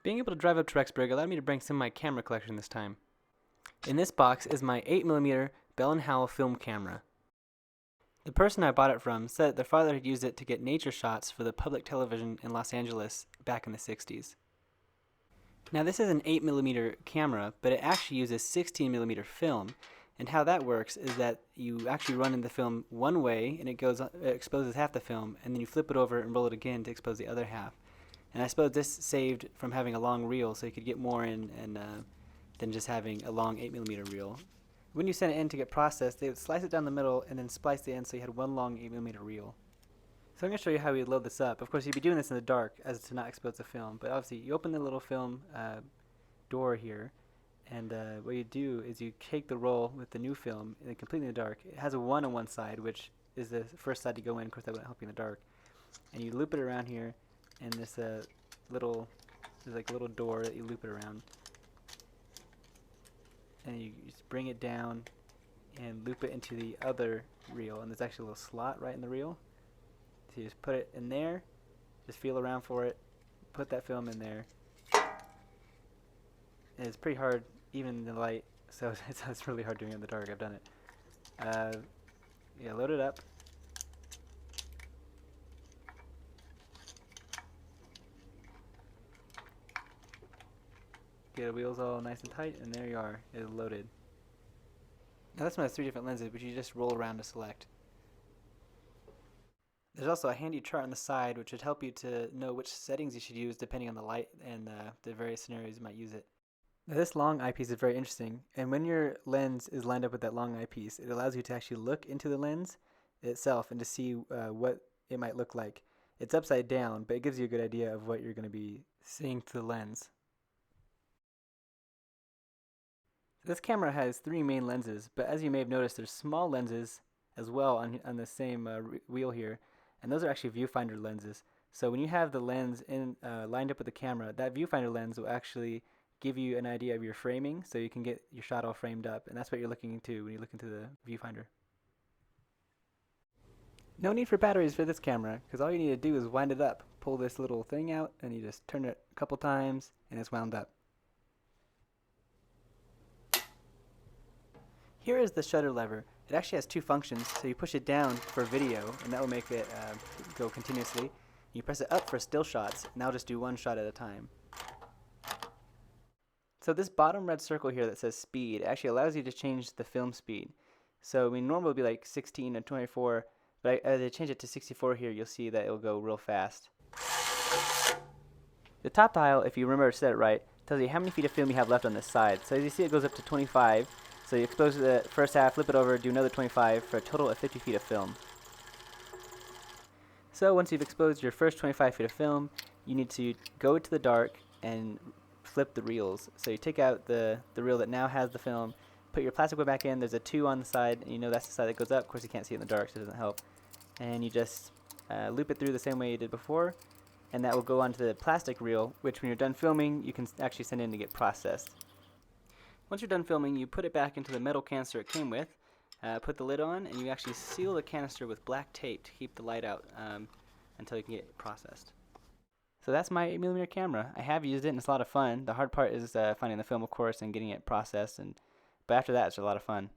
Being able to drive up to Rexburg allowed me to bring some of my camera collection this time. In this box is my 8mm Bell Howell film camera. The person I bought it from said that their father had used it to get nature shots for the public television in Los Angeles back in the 60s. Now this is an 8mm camera, but it actually uses 16mm film, and how that works is that you actually run in the film one way and it exposes half the film, and then you flip it over and roll it again to expose the other half. And I suppose this saved from having a long reel, so you could get more in than just having a long 8mm reel. When you send it in to get processed, they would slice it down the middle and then splice the end so you had one long 8mm reel. So I'm going to show you how we load this up. Of course, you'd be doing this in the dark as to not expose the film, but obviously you open the little film door here, and what you do is you take the roll with the new film and completely in the dark. It has a 1 on one side, which is the first side to go in. Of course, that wouldn't help you in the dark. And you loop it around here, and there's a little door that you loop it around. And you just bring it down and loop it into the other reel, and there's actually a little slot right in the reel. So you just put it in there, just feel around for it, put that film in there. And it's pretty hard even in the light, so it's really hard doing it in the dark. I've done it. Yeah, load it up. Get the wheels all nice and tight, and there you are. It is loaded. Now this one has 3 different lenses, which you just roll around to select. There's also a handy chart on the side, which would help you to know which settings you should use depending on the light and the various scenarios you might use it. Now this long eyepiece is very interesting, and when your lens is lined up with that long eyepiece, it allows you to actually look into the lens itself and to see what it might look like. It's upside down, but it gives you a good idea of what you're going to be seeing through the lens. This camera has 3 main lenses, but as you may have noticed, there's small lenses as well on the same wheel here, and those are actually viewfinder lenses. So when you have the lens lined up with the camera, that viewfinder lens will actually give you an idea of your framing, so you can get your shot all framed up, and that's what you're looking into when you look into the viewfinder. No need for batteries for this camera, because all you need to do is wind it up. Pull this little thing out, and you just turn it a couple times, and it's wound up. Here is the shutter lever. It actually has 2 functions, so you push it down for video, and that will make it go continuously. You press it up for still shots, and that'll just do 1 shot at a time. So this bottom red circle here that says speed actually allows you to change the film speed. So normally it would be like 16 and 24, but as I change it to 64 here, you'll see that it'll go real fast. The top dial, if you remember to set it right, tells you how many feet of film you have left on this side. So as you see, it goes up to 25. So you expose the first half, flip it over, do another 25 for a total of 50 feet of film. So once you've exposed your first 25 feet of film, you need to go to the dark and flip the reels. So you take out the reel that now has the film, put your plastic one back in, there's a 2 on the side, and you know that's the side that goes up. Of course you can't see it in the dark, so it doesn't help. And you just loop it through the same way you did before, and that will go onto the plastic reel, which when you're done filming, you can actually send in to get processed. Once you're done filming, you put it back into the metal canister it came with, put the lid on, and you actually seal the canister with black tape to keep the light out until you can get it processed. So that's my 8mm camera. I have used it, and it's a lot of fun. The hard part is finding the film, of course, and getting it processed, but after that, it's a lot of fun.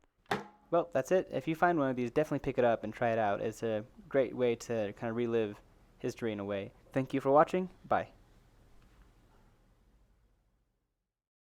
Well, that's it. If you find one of these, definitely pick it up and try it out. It's a great way to kind of relive history in a way. Thank you for watching. Bye.